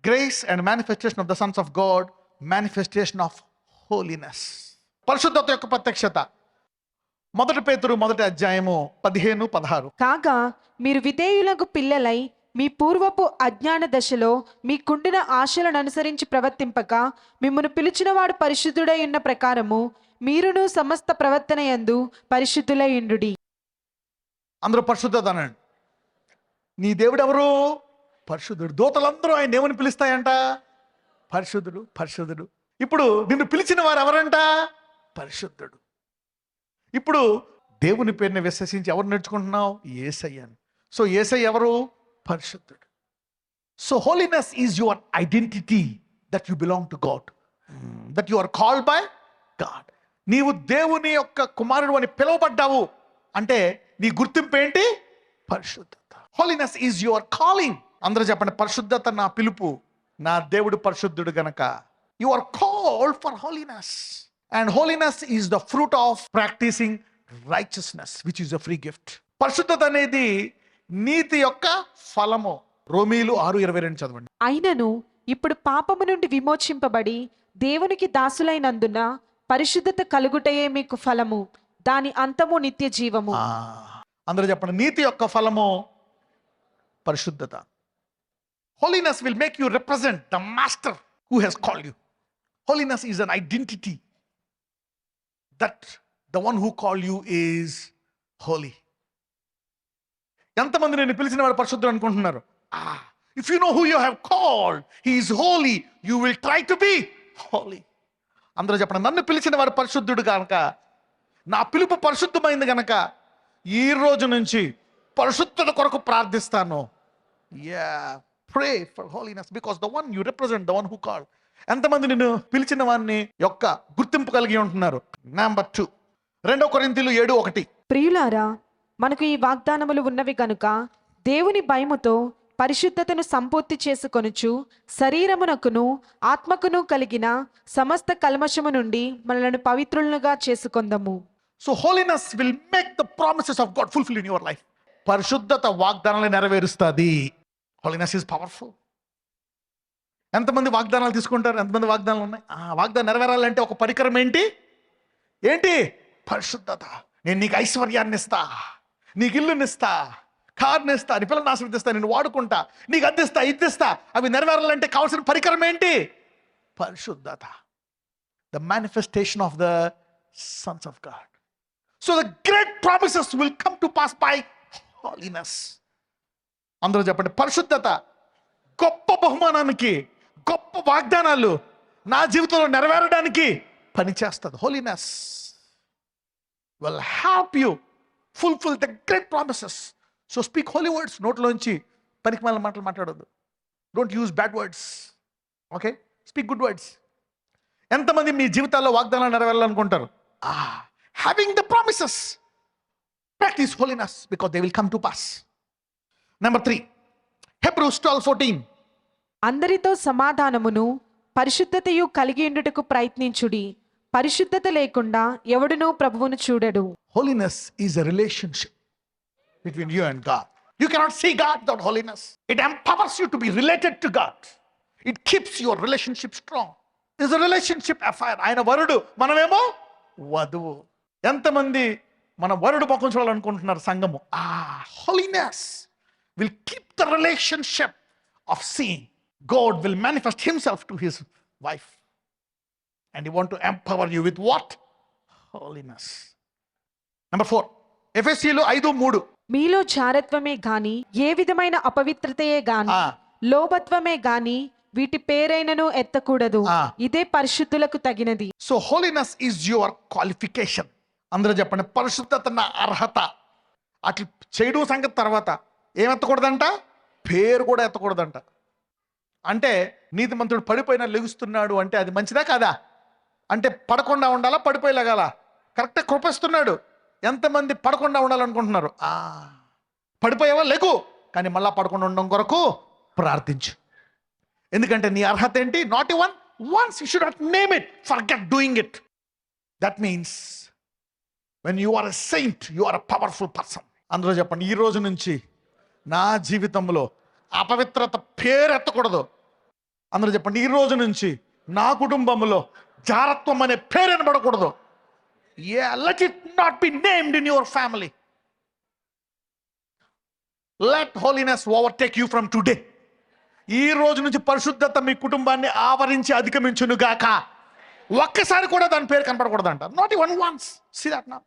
grace and manifestation of the sons of God, manifestation of holiness. పరిశుద్ధత యొక్క ప్రత్యక్షత. 1 పేతురు 1వ అధ్యాయము 15-16. కాగా మీరు విధేయులకు పిల్లలై మీ పూర్వపు అజ్ఞాన దశలో మీకుండిన ఆశలను అనుసరించి ప్రవర్తింపక మిమ్మును పిలిచినవాడు పరిశుద్ధుడై ఉన్న ప్రకారము మీరును సమస్త ప్రవర్తన యందు పరిశుద్ధులై ఉండుడి. అందరూ పరిశుద్ధత అనండి. నీ దేవుడు ఎవరు? పరిశుద్ధుడు. దూతలందరూ ఆయన ఏమని పిలుస్తాయంట? పరిశుద్ధుడు, పరిశుద్ధుడు. ఇప్పుడు నిన్ను పిలిచిన వారు ఎవరంట? పరిశుద్ధుడు. ఇప్పుడు దేవుని పేరుని విశ్వసించి ఎవరు నేర్చుకుంటున్నావు? యేసయ్యను. సో యేసయ్య ఎవరు? పరిశుద్ధుడు. So holiness is your identity, that you belong to God, that you are called by God. నీవు దేవుని యొక్క కుమారుడు అని పిలువబడ్డావు అంటే నీ గుర్తింపు ఏంటి? పరిశుద్ధత. Holiness is your calling. అందరూ చెప్పండి, పరిశుద్ధత నా పిలుపు, నా దేవుడు పరిశుద్ధుడు గనక. You are called for holiness, and holiness is the fruit of practising righteousness which is a free gift. పరిశుద్ధత అనేది నీతి యొక్క ఫలము. రోమీలు 6:22 చదవండి. అయినను ఇప్పుడు పాపము నుండి విమోచింపబడి దేవునికి దాసులైనందున పరిశుద్ధత కలుగుటయే మీకు ఫలము, దాని అంతము నిత్య జీవము. అందరూ చెప్పండి, నీతి యొక్క ఫలము పరిశుద్ధత. Holiness will make you represent the master who has called you. Holiness is an identity that the one who called you is holy. ఎంతమంది నేను పిలిచిన వాడు పరిశుద్ధుడు అనుకుంటున్నారు? If you know who you have called, he is holy, you will try to be holy. అందరూ చెప్పండి, నన్ను పిలిచిన వాడు పరిశుద్ధుడు కనుక, నా పిలుపు పరిశుద్ధమైంది గనక ఈ రోజు నుంచి పరిశుద్ధత కొరకు ప్రార్థిస్తాను. Pray for holiness because the one you represent, the one who called. ఎంతమంది నిన్ను పిలిచిన వారిని యొక్క గుర్తింపు కలిగి ఉంటున్నారు? నెంబర్ 2, 2 కొరింథీయులు 7:1. ప్రియులారా, మనకు ఈ వాగ్దానములు ఉన్నవి గనుక దేవుని భయముతో పరిశుద్ధతను సంపూర్తి చేసుకొనుచు శరీరమునకును ఆత్మకును కలిగిన సమస్త కల్మషము నుండి మనలను పవిత్రులుగా చేసుకొందము. So holiness will make the promises of God fulfill in your life. పరిశుద్ధత వాగ్దానాలను నెరవేరుస్తుంది. Holiness is powerful. ఎంతమంది వాగ్దానాలు తీసుకుంటారు? ఎంతమంది వాగ్దానాలు ఉన్నాయి? వాగ్దానం నెరవేరాలంటే ఒక పరికరం ఏంటి? పరిశుద్ధత. నేను నీకు ఐశ్వర్యాన్ని ఇస్తా, నీకు ఇల్లునిస్తా, కార్ని ఇస్తా, నీ పిల్లల్ని ఆశీర్వదిస్తా, నేను వాడుకుంటా, నీకు అద్దిస్తా, ఇద్దిస్తా. అవి నెరవేరాలంటే కావాల్సిన పరికరం ఏంటి? పరిశుద్ధత. The manifestation of the sons of God. So the great promises will come to pass by holiness. అందరూ చెప్పండి, పరిశుద్ధత గొప్ప బహుమానానికి, గొప్ప వాగ్దానాలు నా జీవితంలో నెరవేరడానికి పనిచేస్తుంది. Holiness will help you fulfill the great promises. So speak holy words. నోట్లోంచి పనికిమాలిన మాటలు మాట్లాడొద్దు. Don't use bad words. Okay? Speak good words. ఎంతమంది మీ జీవితాల్లో వాగ్దానాలు నెరవేరాలనుకుంటారు? Having the promises, practice holiness because they will come to pass. Number 3, Hebrews 12:14. అందరితో సమాధానమును పరిశుద్ధతయు కలిగి ఉండుటకు ప్రయత్నించుడి, పరిశుద్ధత లేకుండా ఎవడునూ ప్రభువును చూడడు. Holiness is a relationship between you and God. You cannot see God without holiness. It empowers you to be related to God. It keeps your relationship strong. It's a relationship affair. ఆయన వరుడు, మనమేమో వధువు. ఎంతమంది మన వరుడు ముఖం చూడాలనుకుంటున్నారు? సంఘము. Holiness will keep the relationship of seeing. God will manifest himself to his wife. And he want to empower you with what? Holiness. Number 4, ఎఫెసీయులు 5:3. మీలో చారత్వమే గాని ఏ విధమైన అపవిత్రతయే గాని లోభత్వమే గాని వీటి పేరైనను ఎత్తకూడదు, ఇదే పరిశుద్ధులకు తగినది. So holiness is your qualification. అందరూ చెప్పండి, పరిశుద్ధత నా అర్హత. అట్లా చేయడం సంగతి తర్వాత ఏం ఎత్తకూడదంట? పేరు కూడా ఎత్తకూడదంట. అంటే నీతిమంతుడు పడిపోయినా లెగుస్తున్నాడు అంటే అది మంచిదా కాదా? అంటే పడకుండా ఉండాలా, పడిపోయి లెగాల? కరెక్ట్గా కృపిస్తున్నాడు. ఎంతమంది పడకుండా ఉండాలనుకుంటున్నారు? పడిపోయావా? లెగు, కానీ మళ్ళా పడకుండా ఉండడం కొరకు ప్రార్థించు. ఎందుకంటే నీ అర్హత ఏంటి? Not even once you should not name it, forget doing it. That means when you are a saint, you are a powerful person. అందరూ చెప్పండి, ఈ రోజు నుంచి నా జీవితంలో అపవిత్రత పేరు ఎత్తకూడదు. అందరూ చెప్పండి, ఈ రోజు నుంచి నా కుటుంబంలో జారత్వం అనే పేరు వినబడకూడదు. Let it not be named in your family. Let holiness overtake you from today. ఈ రోజు నుంచి పరిశుద్ధత మీ కుటుంబాన్ని ఆవరించి అధిగమించును గాక. ఒక్కసారి కూడా దాని పేరు కనపడకూడదంట. Not even once. See that నా.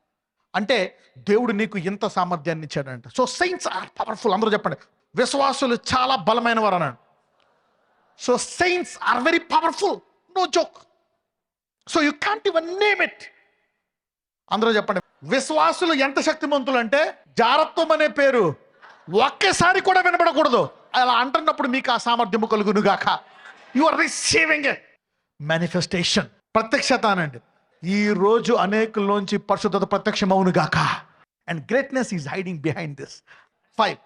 అంటే దేవుడు నీకు ఇంత సామర్థ్యాన్ని ఇచ్చాడంట. So saints are powerful. అందరూ చెప్పండి, విశ్వాసులు చాలా బలమైన వారు అన్నాడు. So saints are very powerful, no joke. So you can't even name it. అందరూ చెప్పండి, విశ్వాసులు ఎంత శక్తిమంతులు అంటే జారత్వం అనే పేరు ఒక్కసారి కూడా వినబడకూడదు. అలా అంటున్నప్పుడు మీకు ఆ సామర్థ్యము కలుగునుగాక. You are receiving it. Manifestation, ప్రత్యక్షత అనండి. ఈ రోజు అనేకుల్లోంచి పరిశుద్ధత ప్రత్యక్షమవును గాక. And greatness is hiding behind this. 5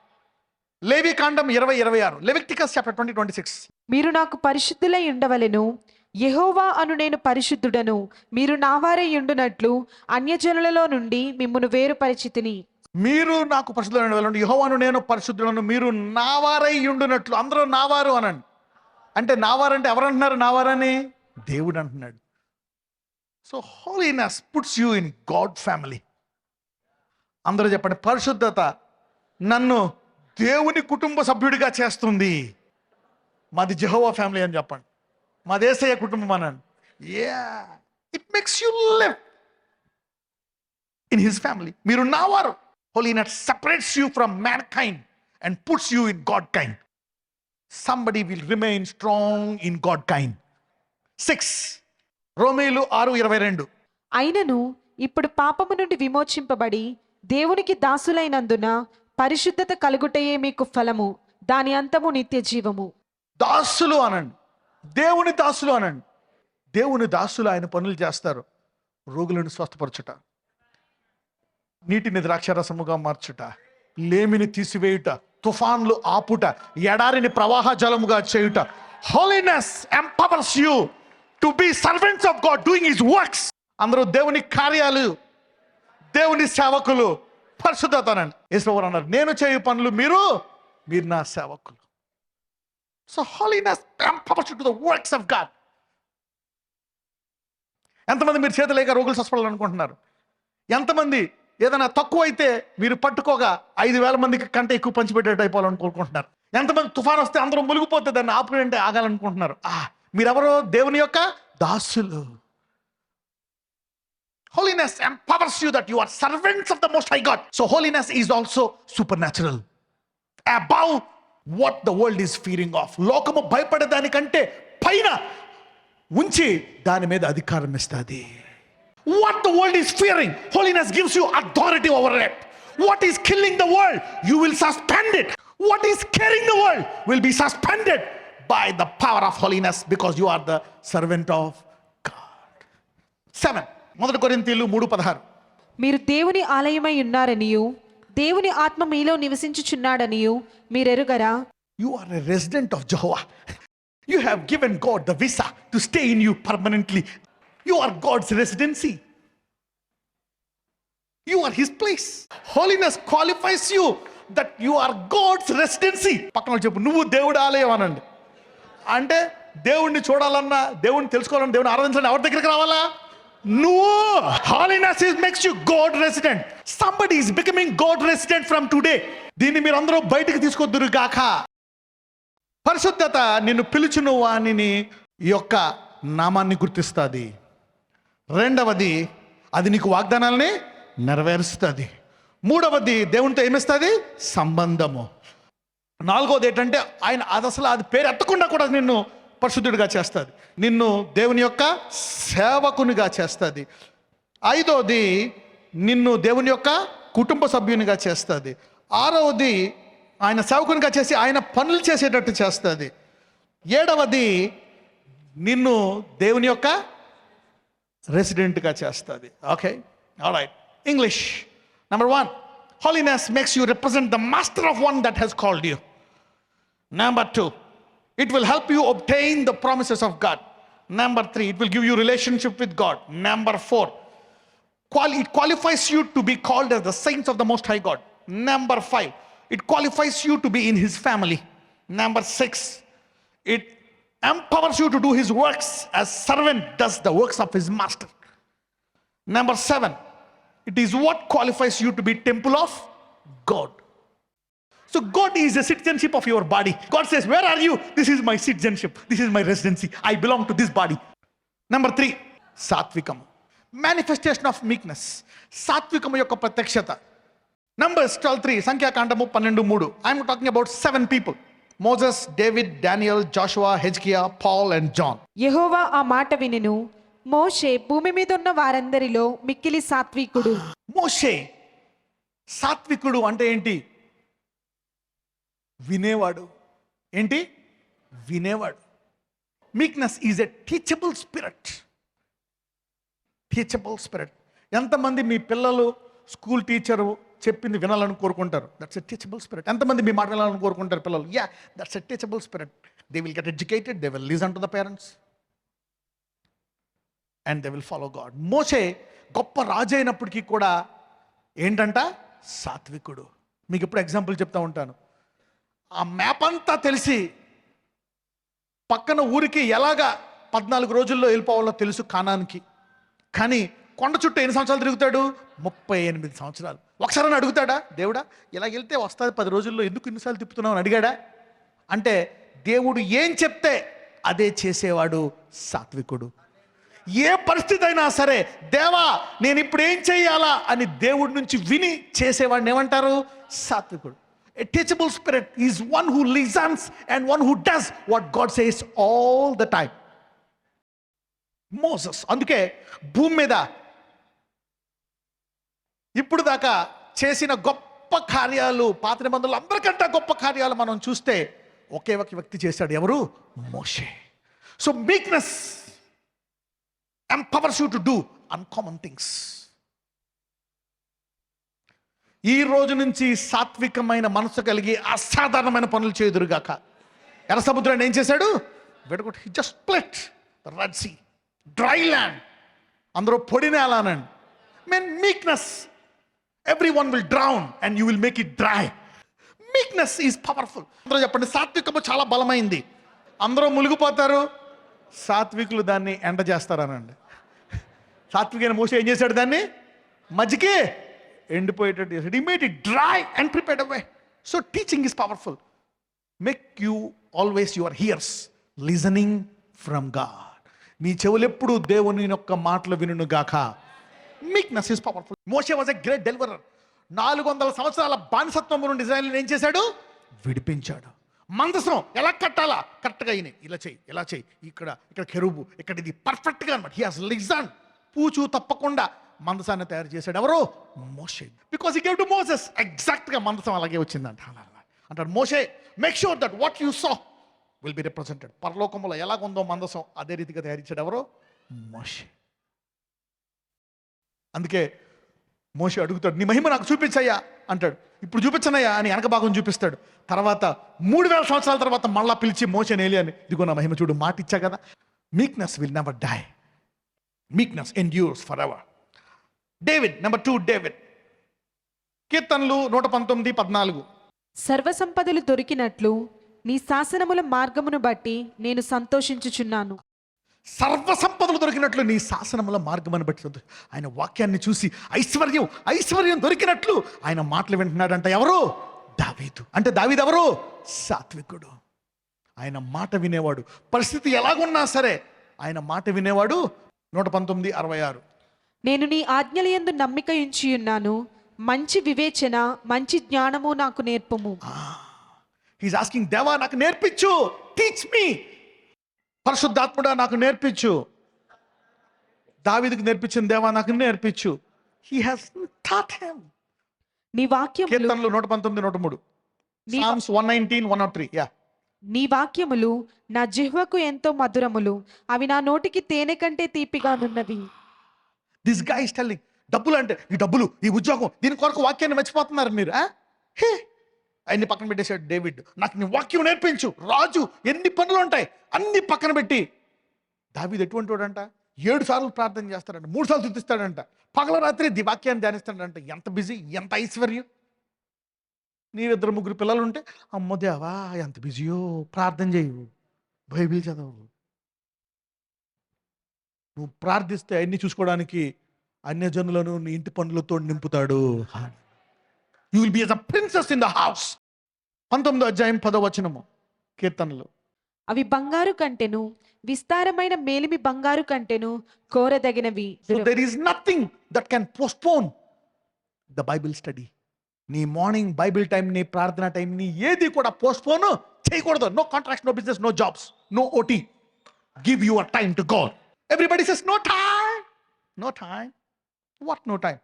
లేవికాండం 20:26. Leviticus chapter 20:26. మీరు నాకు పరిశుద్ధులై ఉండవలెను, యెహోవా అను నేను పరిశుద్ధుడను, మీరు నావారై ఉండునట్లు అన్యజనులలో నుండి మిమ్మును వేరుపరిచితిని. మీరు నాకు పరిశుద్ధులై ఉండవలెను, యెహోవాను నేను పరిశుద్ధుడను, మీరు నావారై ఉండునట్లు. అందరూ నావారు అనండి. అంటే నావారంటే ఎవరంటున్నారు? నావారని దేవుడు అంటున్నాడు. So holiness puts you in God family. అందరూ చెప్పండి, పరిశుద్ధత నన్ను దేవుని కుటుంబ సభ్యుడిగా చేస్తుంది. మాది యెహోవా ఫ్యామిలీ అని చెప్పండి. మాది యేసయ్య కుటుంబం అనండి. It makes you live in his family. మీరు నావారు. Holiness separates you from mankind and puts you in God kind. Somebody will remain strong in God kind. 6 రోమీయులు 6:22. అయినను ఇప్పుడు పాపము నుండి విమోచింపబడి దేవునికి దాసులైనందున పరిశుద్ధత కలుగుటయే మీకు ఫలము, దాని అంతము నిత్య జీవము. దాసులు అనండి, దేవుని దాసులు అనండి. దేవుని దాసులు ఆయన పనులు చేస్తారు. రోగులను స్వస్థపరచుట, నీటిని ద్రాక్షరసముగా మార్చుట, లేమిని తీసివేయుట, తుఫాన్లు ఆపుట, ఎడారిని ప్రవాహ జలముగా చేయుట. Holiness empowers you to be servants of God doing his works. అందరూ దేవుని కార్యాలు, దేవుని సేవకులు. పరిశుద్ధత అనండి. యేసుప్రభువు అన్నారు, నేను చేయు పనులు మీరు నా సేవకులు. So holiness empowers you to the works of God. ఎంతమంది మీరు చేతులేక రోగులు స్వస్థపడాలనుకుంటున్నారు? ఎంతమంది ఏదైనా తక్కువ అయితే మీరు పట్టుకోగా 5,000 మందికి కంటే ఎక్కువ పంచిపెట్టేట అయిపోవాలని కోరుకుంటున్నారు? ఎంతమంది తుఫాన్ వస్తే అందరూ మునిగిపోతే దాన్ని ఆపుకుంటే ఆగాలనుకుంటున్నారు? మీరెవరో దేవుని యొక్క దాసులు. Holiness empowers you that you are servants of the Most High God. So holiness is also supernatural, above what the world is fearing of. లోకము భయపడే దానికంటే పైన ఉంచి దాని మీద అధికారం ఇస్తుంది. What the world is fearing, holiness gives you authority over it. What is killing the world, you will suspend it. What is scaring the world will be suspended by the power of holiness, because you are the servant of God. 7 1 కొరింథీయులు 3:16. మీరు దేవుని ఆలయమై ఉన్నారనియు దేవుని ఆత్మ మీలో నివసించుచున్నాడనియు మీరెరుగరా? You are a resident of Jehovah. You have given God the visa to stay in you permanently. You are God's residency. You are his place. Holiness qualifies you that you are God's residency. పక్కన చెప్పు, నువ్వు దేవుడి ఆలయం అనండి. అంటే దేవుణ్ణి చూడాలన్నా, దేవుణ్ణి తెలుసుకోవాలన్నా, దేవుని ఆరాధించాలన్నా ఎవరి దగ్గరికి రావాలా? నువ్వు. Holiness makes you God resident. Somebody is becoming God resident from today. దీన్ని మీరు అందరూ బయటికి తీసుకొద్దురు గాక. పరిశుద్ధత నిన్ను పిలుచును వానిని యొక్క నామాన్ని గుర్తిస్తుంది. రెండవది, అది నీకు వాగ్దానాలని నెరవేరుస్తుంది. మూడవది, దేవునితో ఏమిస్తుంది? సంబంధము. నాలుగవది ఏంటంటే ఆయన అది పేరు ఎత్తకుండా కూడా నిన్ను పరిశుద్ధుడిగా చేస్తుంది, నిన్ను దేవుని యొక్క సేవకునిగా చేస్తుంది. ఐదవది, నిన్ను దేవుని యొక్క కుటుంబ సభ్యునిగా చేస్తుంది. ఆరవది, ఆయన సేవకునిగా చేసి ఆయన పనులు చేసేటట్టు చేస్తుంది. ఏడవది, నిన్ను దేవుని యొక్క రెసిడెంట్గా చేస్తుంది. Okay, alright. English. Number 1, holiness makes you represent the master of one that has called you. Number 2, it will help you obtain the promises of God. Number 3, it will give you relationship with God. Number 4, it qualifies you to be called as the saints of the Most High God. Number 5, it qualifies you to be in his family. Number 6, it empowers you to do his works as servant does the works of his master. Number 7, it is what qualifies you to be temple of God. So God is a citizenship of your body. God says, where are you? This is my citizenship. This is my residency. I belong to this body. Number 3, సాత్వికం, manifestation of meekness. సాత్వికము యొక్క ప్రత్యక్షత. Numbers 12:3, సంఖ్యాకాండము 12:3. I'm talking about 7 people. Moses, David, Daniel, Joshua, Hezekiah, Paul and John. యెహోవా ఆ మాట వినెను. మోషే భూమి మీద ఉన్న వారందరిలో మిక్కిలి సాత్వికుడు. మోషే సాత్వికుడు అంటే ఏంటి? వినేవాడు. ఏంటి? వినేవాడు. Meekness is a teachable spirit. Teachable spirit. ఎంతమంది మీ పిల్లలు స్కూల్ టీచరు చెప్పింది వినాలని కోరుకుంటారు? That's a teachable spirit. ఎంతమంది మీ మాట వినాలని కోరుకుంటారు పిల్లలు? Yeah, that's a teachable spirit. They will get educated, they will listen to the parents and they will follow God. మోషే గొప్ప రాజు అయినప్పటికీ కూడా ఏంటంట? సాత్వికుడు. మీకు ఇప్పుడు ఎగ్జాంపుల్ చెప్తా ఉంటాను. ఆ మ్యాప్ అంతా తెలిసి పక్కన ఊరికి ఎలాగా 14 రోజుల్లో వెళ్ళిపోవాలో తెలుసు కానానికి. కానీ కొండ చుట్టూ ఎన్ని సంవత్సరాలు తిరుగుతాడు? 38 సంవత్సరాలు. ఒకసారి అడుగుతాడా దేవుడా ఇలా వెళ్తే వస్తుంది 10 రోజుల్లో, ఎందుకు ఇన్నిసార్లు తిప్పుతున్నావు అని అడిగాడా? అంటే దేవుడు ఏం చెప్తే అదే చేసేవాడు సాత్వికుడు. ఏ పరిస్థితి అయినా సరే, దేవా నేను ఇప్పుడు ఏం చెయ్యాలా అని దేవుడి నుంచి విని చేసేవాడిని ఏమంటారు? సాత్వికుడు. A teachable spirit is one who listens and one who does what God says all the time. Moses అందుకే భూమి మీద ఇప్పుడు దాకా చేసిన గొప్ప కార్యాలు, పాత నిబంధనలు అందరికంటే గొప్ప కార్యాలు మనం చూస్తే ఒకే ఒక వ్యక్తి చేశాడు. ఎవరు? మోషే. So meekness empowers you to do uncommon things. ఈ రోజు నుంచి సాత్వికమైన మనసు కలిగి అసాధారణమైన పనులు చేదురుగాక. ఎర్ర సముద్రాన్ని ఏం చేశాడు? వెడగొట్టి he just split the Red Sea, dry land. అందరూ పొడి నేల అనండి. Mean meekness, everyone will drown and you will make it dry. Meekness is powerful. అందరూ చెప్పండి, సాత్వికము చాలా బలమైంది. అందరూ మునిగిపోతారు, సాత్వికులు దాన్ని ఎండ చేస్తారనండి. సాత్వికైన మోషే ఏం చేశాడు? దాన్ని మజ్జిగే ఎండిపోయేటట్టు చేశాడు. He made it dry and prepared a way. So teaching is powerful. Make you always your ears listening from God. నీ చెవులు ఎప్పుడు దేవుని యొక్క మాటలు వినును గాక. Meekness is powerful. Moshe was a great deliverer. 400 సంవత్సరాల బానిసత్వం నుండి ఇజ్రాయెల్ని ఏం చేశాడు? విడిపించాడు. మందసం ఎలా కట్టాలా? కరెక్ట్గా అయిన ఇలా చెయ్యి, ఇలా చెయ్యి, ఇక్కడ కెరూబు, ఇక్కడ ఇది పర్ఫెక్ట్గా అనమాట. He has listen. పూచు తప్పకుండా మందసాన్ని తయారు చేశాడు. ఎవరు? మోషే. Because he gave to Moses. ఎగ్జాక్ట్గా మందసం అలాగే వచ్చిందంట. అంటారు మోషే, make sure that what you saw will be represented. పరలోకములో ఎలాగుందో మందసం అదే రీతిగా తయారు చేశాడు. ఎవరు? మోషే. అందుకే మోషే అడుగుతాడు, నీ మహిమ నాకు చూపించయ్యా అంటాడు. ఇప్పుడు చూపించనయ్యా అని వెనక భాగం చూపిస్తాడు. తర్వాత 3000 సంవత్సరాల తర్వాత మళ్ళా పిలిచి మోషే ఏలియాని, ఇదిగో నా మహిమ చూడు, మాట ఇచ్చా కదా. Meekness will never die. Meekness endures for ever. David, number 2, David. కీర్తనలు 119:14. సర్వసంపదలు దొరికినట్లు నీ శాసనముల మార్గమును బట్టి నేను సంతోషించుచున్నాను. సర్వసంపదలు దొరికినట్లు నీ శాసనముల మార్గమని బట్టి. ఆయన వాక్యాన్ని చూసి ఐశ్వర్యం దొరికినట్లు ఆయన మాటలు వింటున్నాడంట. ఎవరు? దావీదు. అంటే దావీదు ఎవరు? సాత్వికుడు. ఆయన మాట వినేవాడు. పరిస్థితి ఎలాగున్నా సరే ఆయన మాట వినేవాడు. 119:66. నేను నీ ఆజ్ఞలయందు నమ్మిక ఉంచి ఉన్నాను. మంచి వివేచన, మంచి జ్ఞానము నాకు నేర్పుము. హీస్ ఆస్కింగ్, దేవా నాకు నేర్పించు, టీచ్ మీ. పరిశుద్ధాత్ముడా నాకు నేర్పించు. దావీదుకు నేర్పించిన దేవా నాకు నేర్పించు. He has taught him. నీ వాక్యములు, కీర్తనలు 119:103. Psalms 119:103. యా. నీ వాక్యములు నా జిహ్వకు ఎంతో మధురములు, అవి నా నోటికి తేనె కంటే తీపిగానున్నవి. దిస్ గై ఇస్ టెల్లింగ్, డబ్బులు అంటే ఈ డబ్బులు, ఈ ఉద్యోగం, దీని కొరకు వాక్యాన్ని మర్చిపోతున్నారు మీరు. అన్ని పక్కన పెట్టేశాడు డేవిడ్. నాకు నీ వాక్యం నేర్పించు. రాజు ఎన్ని పనులు ఉంటాయి అన్ని పక్కన పెట్టి. దావీదు ఎటువంటి వాడంట? 7 సార్లు ప్రార్థన చేస్తాడంట, 3 సార్లు స్తుతిస్తాడంట, పగల రాత్రి ది వాక్యాన్ని ధ్యానిస్తాడంట. ఎంత బిజీ, ఎంత ఐశ్వర్యం. నీ 2-3 పిల్లలు ఉంటే, అమ్మో దేవా ఎంత బిజీయో, ప్రార్థన చేయు. బైబిల్ చదవు. నువ్వు ప్రార్థిస్తే అన్ని చూసుకోవడానికి అన్యజనులను నీ ఇంటి పనులతో నింపుతాడు. You will be as a princess in the house. 19వ అధ్యాయం 10వ వచనము కీర్తనలు. అవి బంగారు కంటెను, విస్తారమైన మేలిమి బంగారు కంటెను కోరదగినవి. So there is nothing that can postpone the Bible study. నీ మార్నింగ్ బైబిల్ టైం, నీ ప్రార్థన టైం, నీ ఏది కూడా పోస్ట్పోన్ చేయకూడదు. No contracts, no business, no jobs, no OT. Give your time to God. Everybody says no time, no time. What no time?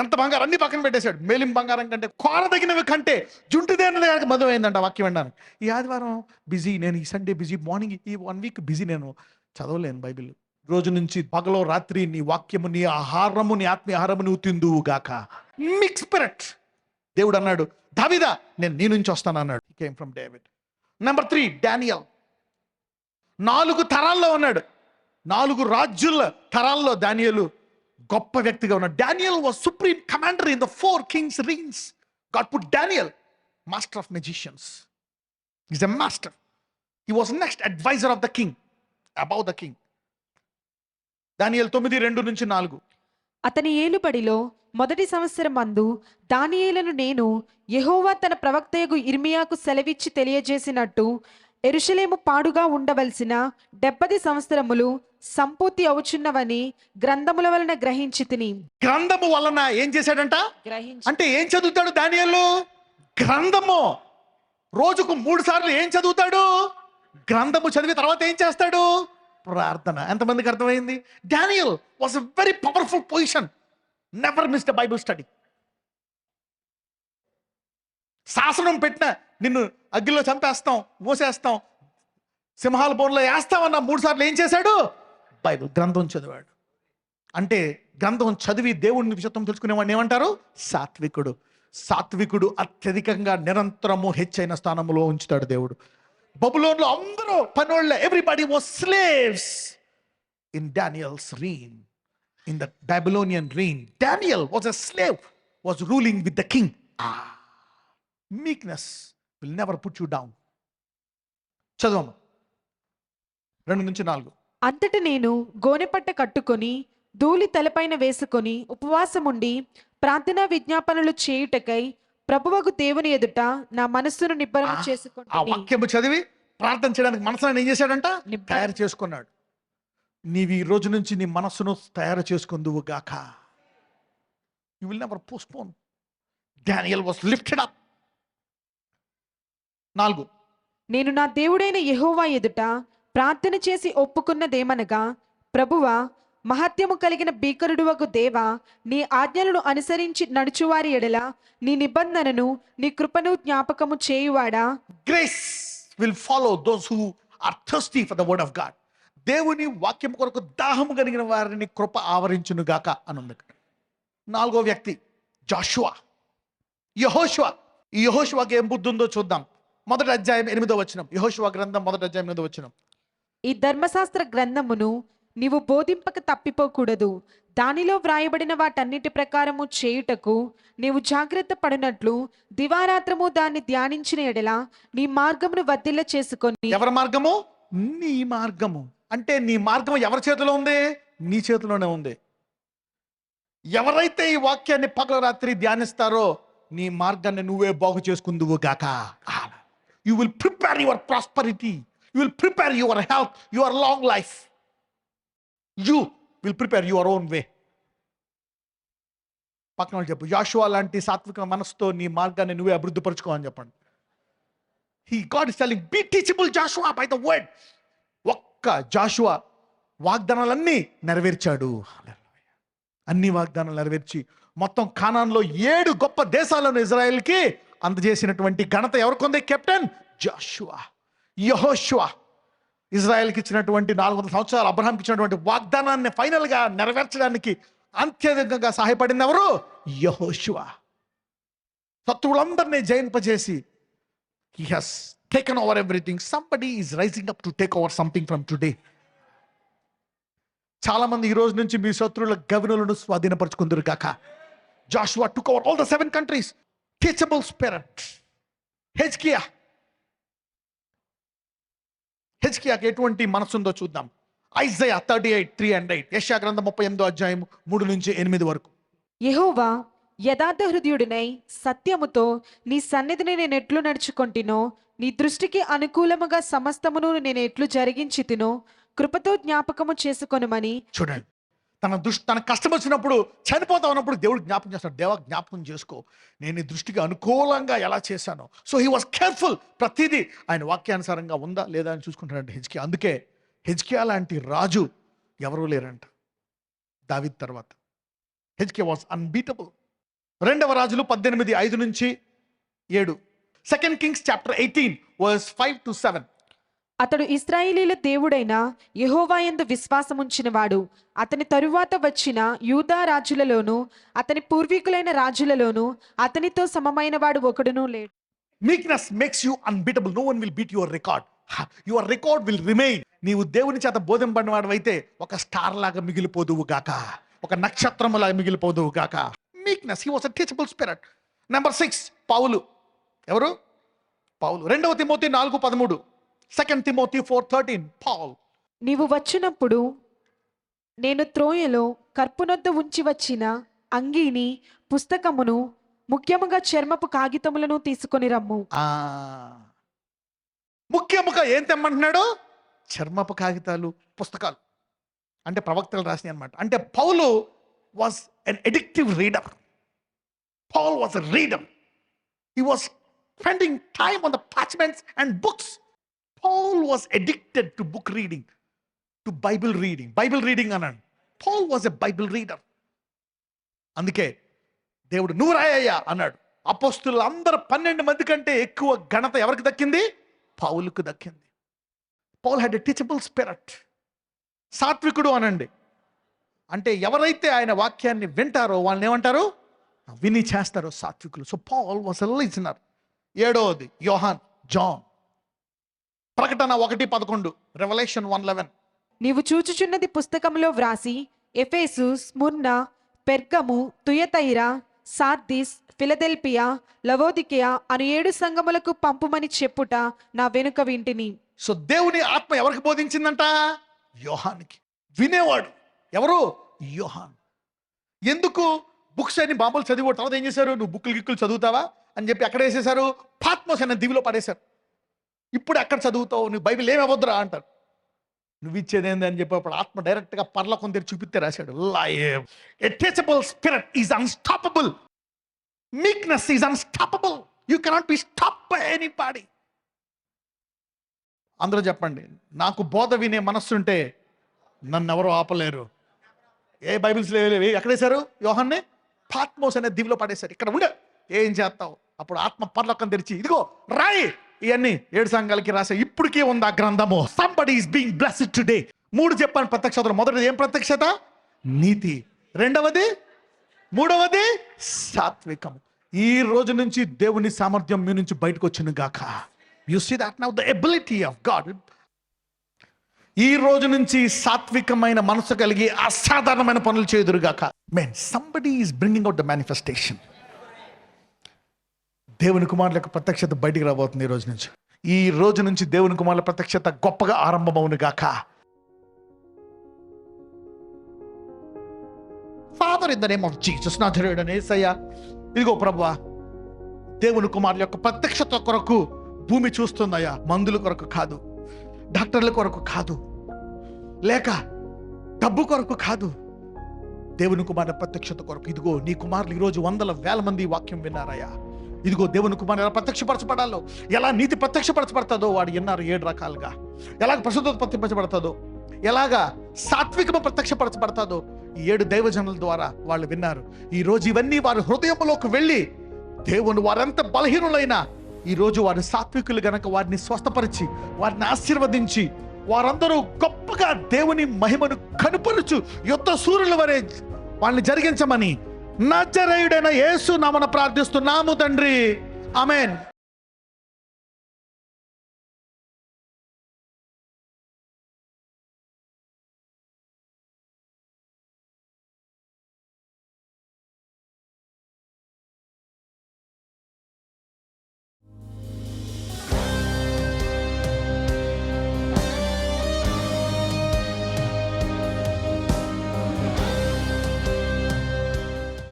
ఎంత బంగారం అన్ని పక్కన పెట్టేశాడు. మేలిం బంగారం కంటే కోరదగినవి కంటే జుంటుదేన మధురం అయిందంట వాక్యం విన్నాను. ఈ ఆదివారం బిజీ, నేను ఈ సండే బిజీ, మార్నింగ్ ఈ 1 వీక్ బిజీ, నేను చదవలేను బైబిల్. రోజు నుంచి పగలో రాత్రి నీ వాక్యము, నీ ఆహారము, నీ ఆత్మీయ ఆహారము నువ్వు తిందువు గాక. Mix spirit. దేవుడు అన్నాడు, దావీదా నేను నీ నుంచి వస్తాను అన్నాడు. He came from David. Number 3 Daniel. 4 తరాల్లో ఉన్నాడు. 4 రాజ్యుల తరాల్లో దానియేలు గొప్ప వ్యక్తిగా ఉన్నాడు. Daniel was supreme commander in the 4 kings reigns. God put Daniel master of magicians. Is a master. He was next adviser of the king, above the king. దానియేలు 9:2-4. అతని ఏలుబడిలో మొదటి సంవత్సరం మందు దానియేలును నేను యెహోవా తన ప్రవక్తయగు ఇర్మియాకు సెలవిచ్చి తెలియజేసినట్టు యెరూషలేము పాడుగా ఉండవలసిన 70 సంవత్సరములు సంపూర్తి అవుచున్నవని గ్రంథముల వలన గ్రహించి తిని. గ్రంథము వలన ఏం చేశాడంట? అంటే ఏం చదువుతాడు దానియేలు? గ్రంథము. రోజుకు 3 సార్లు ఏం చదువుతాడు? గ్రంథము చదివి తర్వాత ఏం చేస్తాడు? ప్రార్థన. ఎంతమందికి అర్థమైంది? Daniel was a very powerful position. Never missed a Bible study. శాసనం పెట్టిన నిన్ను అగ్గిలో చంపేస్తాం, మోసేస్తాం, సింహాల బోన్లో వేస్తామన్న 3 సార్లు ఏం చేశాడు? బైబిల్ గ్రంథం చదివాడు. అంటే గ్రంథం చదివి దేవుడిని విషయం తెలుసుకునేవాడిని ఏమంటారు? సాత్వికుడు. సాత్వికుడు అత్యధికంగా నిరంతరము హెచ్చైన స్థానంలో ఉంచుతాడు దేవుడు. బబులోన్లో అందరూ పనోళ్ళే. Everybody was slaves in Daniel's reign. In the Babylonian reign, Daniel was a slave, was ruling with the king. Meekness will never put you down. చదవము 2-4. అంతట నేను గోనెపట్ట కట్టుకొని ధూళి తలపైన వేసుకొని ఉపవాసముండి ప్రార్థనా విజ్ఞాపనలు చేయుటకై ప్రభువగు దేవుని ఎదుట నా మనస్సును నిబ్బరము ఆ చేసుకుంటుని. వాక్యము చదివి ప్రార్థన చేయడానికి మనసును ఏం చేశాడంట? తయారు చేసుకున్నాడు. నీవు ఈ రోజు నుంచి నీ మనస్సును తయారు చేసుకుందువు గాక. You will never postpone. Daniel was lifted up. 4. నేను నా దేవుడైన యెహోవా ఎదుట ప్రార్థన చేసి ఒప్పుకున్నదేమనగా, ప్రభువా, మహత్యము కలిగిన భీకరుడువగు దేవా, నీ ఆజ్ఞలను అనుసరించి నడుచువారి ఎడల నీ నిబంధనను నీ కృపను జ్ఞాపకము చేయువాడా. Grace will follow those who are thirsty for the word of God. దేవుని వాక్యం కొరకు దాహము కలిగిన వారిని కృప ఆవరించును గాక అనుంది. 4వ వ్యక్తి జాషువా, యెహోషువ. ఈ యెహోషువకి ఏం బుద్ధి ఉందో చూద్దాం. 1వ అధ్యాయం 8వ వచనం. యెహోషువ గ్రంథం 1వ అధ్యాయం 8వ వచనం. ఈ ధర్మశాస్త్ర గ్రంథమును నీవు బోధింపక తప్పిపోకూడదు. దానిలో వ్రాయబడిన వాటన్నిటి ప్రకారము చేయుటకు నీవు జాగ్రత్త పడినట్లు దివారాత్రము దాన్ని ధ్యానించిన ఎడల నీ మార్గమును వర్ధిల్ల చేసుకొని. ఎవరి మార్గము? నీ మార్గము. అంటే నీ మార్గం ఎవరి చేతిలో ఉంది? నీ చేతిలోనే ఉంది. ఎవరైతే ఈ వాక్యాన్ని పగల రాత్రి ధ్యానిస్తారో నీ మార్గాన్ని నువ్వే బాగు చేసుకుందువు గాక. You will prepare your prosperity, you will prepare your health, your long life. You will prepare your own way. పక్కన వాళ్ళు చెప్పు, యాషువా లాంటి సాత్విక మనసుతో నీ మార్గాన్ని నువ్వే అభివృద్ధి పరుచుకో అని చెప్పండి. God is telling, be teachable Joshua by the word. ఒక్క జాషువా వాగ్దానాలన్నీ నెరవేర్చాడు. అన్ని వాగ్దానాలు నెరవేర్చి మొత్తం కానాన్లో 7 గొప్ప దేశాలను ఇజ్రాయెల్కి అందజేసినటువంటి ఘనత ఎవరికి ఉంది? కెప్టెన్ జాషువా. యెహోషువ ఇజ్రాయెల్కి ఇచ్చినటువంటి 400 సంవత్సరాలు అబ్రహాంకి ఇచ్చినటువంటి వాగ్దానాన్ని ఫైనల్ గా నెరవేర్చడానికి అత్యధికంగా సహాయపడింది ఎవరు? యెహోషువ. శత్రువులందరినీ జయింపజేసి he has taken over everything. Somebody is rising up to take over something from today. చాలా మంది ఈ రోజు నుంచి మీ శత్రువుల గవినులను స్వాధీనపరచుకుందరు కాక. Joshua took over all the 7 countries. Teachable spirit. Hezekiah. హెజ్కియాకి ఎటువంటి మనసు ఉందో చూద్దాం. ఐజయా 38:3-8, యెషయా గ్రంథం 38వ అధ్యాయం 3-8 వరకు. యెహోవా, యథార్థ హృదయుడినై సత్యముతో నీ సన్నిధిని నేను ఎట్లు నడుచుకొంటినో, నీ దృష్టికి అనుకూలముగా సమస్తమును నేను ఎట్లు జరిగించితినో కృపతో జ్ఞాపకము చేసుకొనుమని. చూడండి, తన కష్టం వచ్చినప్పుడు, చనిపోతా ఉన్నప్పుడు దేవుడు జ్ఞాపకం చేస్తాడు. దేవా, జ్ఞాపకం చేసుకో, నేను నీ దృష్టికి అనుకూలంగా ఎలా చేశాను. So he was careful. ప్రతిదీ ఆయన వాక్యానుసారంగా ఉందా లేదా అని చూసుకుంటాడంటే హెజ్కియా. అందుకే హెజ్కియా లాంటి రాజు ఎవరూ లేరంట దావీదు తర్వాత. హెజ్కియా వాస్ అన్బీటబుల్. 2వ రాజులు 18:5-7. 2 Kings chapter 18 verse 5-7. అతడు ఇశ్రాయేలీల దేవుడైన యెహోవా యందు విశ్వాసముంచినవాడు. అతని తరువాత వచ్చిన యూదా రాజులలోను అతని పూర్వీకులైన రాజులలోను అతనితో సమమైన వాడు ఒకడునూ లేడు. Meekness makes you unbeatable. No one will beat your record. Your record will remain. నీవు దేవుని చేత బోధింపడినవాడు అయితే ఒక స్టార్ లాగా మిగిలిపోదువు గాక, ఒక నక్షత్రం లాగా మిగిలిపోదువు గాక. Meekness, he was a teachable spirit. Number 6, పౌలు. ఎవరు? పౌలు. 2వ తిమోతి 4:13, 2 Timothy 4:13. పౌల్. నీవు వచ్చినప్పుడు నేను త్రోయలో కర్పునొద్ద ఉంచి వచ్చిన అంగీని, పుస్తకమును, ముఖ్యముగా చర్మపు కాగితములను తీసుకొని రమ్ము. ముఖ్యముగా ఏం తెమ్మంటున్నాడు? చర్మపు కాగితాలు, పుస్తకాలు. అంటే ప్రవక్తలు రాసినాయి అనమాట. అంటే పౌలు was an addictive reader. Paul was a reader. He was spending time on the parchments and books. Paul was addicted to book reading, to Bible reading. Bible reading అన్నాడు. Paul was a Bible reader. అందుకే దేవుడు నువ్వు రాయ్యా అన్నాడు. అపోస్తులు అందరు 12 మంది కంటే ఎక్కువ ఘనత ఎవరికి దక్కింది? పౌలుకు దక్కింది. Paul had a teachable spirit. సాత్వికుడు అనండి. అంటే ఎవరైతే ఆయన వాక్యాన్ని వింటారో వాళ్ళని ఏమంటారు? విని చేస్తారో సాత్వికులు. So Paul was a listener. 7వది యోహాన్, జాన్. ప్రకటన 1:11, రెవల్యూషన్ 1:11. నీవు చూచుచున్నది పుస్తకంలో వ్రాసి ఎఫెసు, స్ముర్నా, పెర్గము, తుయతైరా, సార్దిస్, ఫిలదెల్ఫియా, లవోదికియా అను 7 సంఘములకు పంపుమని చెప్పుట నా వెనుక వింటిని. సో దేవుని ఆత్మ ఎవరికి బోధించిందంట? యోహానికి. వినేవాడు ఎవరు? యోహాన్. ఎందుకు? బుక్స్ అన్ని బాంబులు చదివి తర్వాత ఏం చేశారు? నువ్వు గిక్కులు చదువుతావా అని చెప్పి అక్కడ వేసేశారు. పాత్మోస్ అనే దివిలో పడేశారు. ఇప్పుడు ఎక్కడ చదువుతావు? నువ్వు బైబిల్ ఏమవద్దురా అంటారు. నువ్వు ఇచ్చేదేంది అని చెప్పి అప్పుడు ఆత్మ డైరెక్ట్గా పర్లోకం తెరి చూపిస్తే రాశాడు. Live a teachable spirit is unstoppable. Meekness is unstoppable. You cannot be stopped by anybody. అందరూ చెప్పండి, నాకు బోధ వినే మనస్సుంటే నన్ను ఎవరో ఆపలేరు. ఏ బైబిల్స్ లేవు. ఎక్కడేశారు యోహాన్ని? పాత్మోస్ అనే దివిలో పడేశారు. ఇక్కడ ఉండే ఏం చేస్తావు? అప్పుడు ఆత్మ పర్లోకం తెరిచి ఇదిగో రాయి, ఇవన్నీ 7 సంఘాలకి రాసా. ఇప్పటికీ ఉంది ఆ గ్రంథము. Somebody is being blessed today. 3 చెప్పాను ప్రత్యక్షతలు. మొదటిది ఏం ప్రత్యక్షత? నీతి. 2వది, 3వది సాత్వికం. ఈ రోజు నుంచి దేవుని సామర్థ్యం మీ నుంచి బయటకు వచ్చును గాక. You see that now the ability of God. ఈ రోజు నుంచి సాత్వికమైన మనసు కలిగి అసాధారణమైన పనులు చేదురుగాక. Men, somebody is bringing out the manifestation. దేవుని కుమారుల యొక్క ప్రత్యక్షత బయటికి రాబోతుంది ఈ రోజు నుంచి. ఈ రోజు నుంచి దేవుని కుమారుల ప్రత్యక్షత గొప్పగా ఆరంభమవును గాక. Father, in the name of Jesus నజరేయుడైన యేసయ్యా, ఇదిగో ప్రభువా, దేవుని కుమారుల యొక్క ప్రత్యక్షత కొరకు భూమి చూస్తుందయ్యా. మందుల కొరకు కాదు, డాక్టర్ల కొరకు కాదు, లేక డబ్బు కొరకు కాదు, దేవుని కుమారుల ప్రత్యక్షత కొరకు. ఇదిగో నీ కుమారులు ఈరోజు 100,000 మంది వాక్యం విన్నారయ్యా. ఇదిగో దేవుని కుమారులు ఎలా ప్రత్యక్షపరచబడాలో, ఎలా నీతి ప్రత్యక్షపరచబడతాదో వాడు విన్నారు 7 రకాలుగా. ఎలాగ పరిశుద్ధత ప్రత్యక్షపరచబడతాదో, ఎలాగా సాత్వికము ప్రత్యక్షపరచబడతాదో ఈ 7 దైవజనుల ద్వారా వాళ్ళు విన్నారు. ఈ రోజు ఇవన్నీ వారి హృదయంలోకి వెళ్ళి దేవుని వారెంత బలహీనులైనా ఈరోజు వారి సాత్వికులు గనక వారిని స్వస్థపరిచి వారిని ఆశీర్వదించి వారందరూ గొప్పగా దేవుని మహిమను కనుపరుచు యుద్ధ సూర్యుల వరే వాళ్ళని జరిగించమని నజరేయుడైన యేసు నామమున ప్రార్థిస్తున్నాము తండ్రి. ఆమేన్.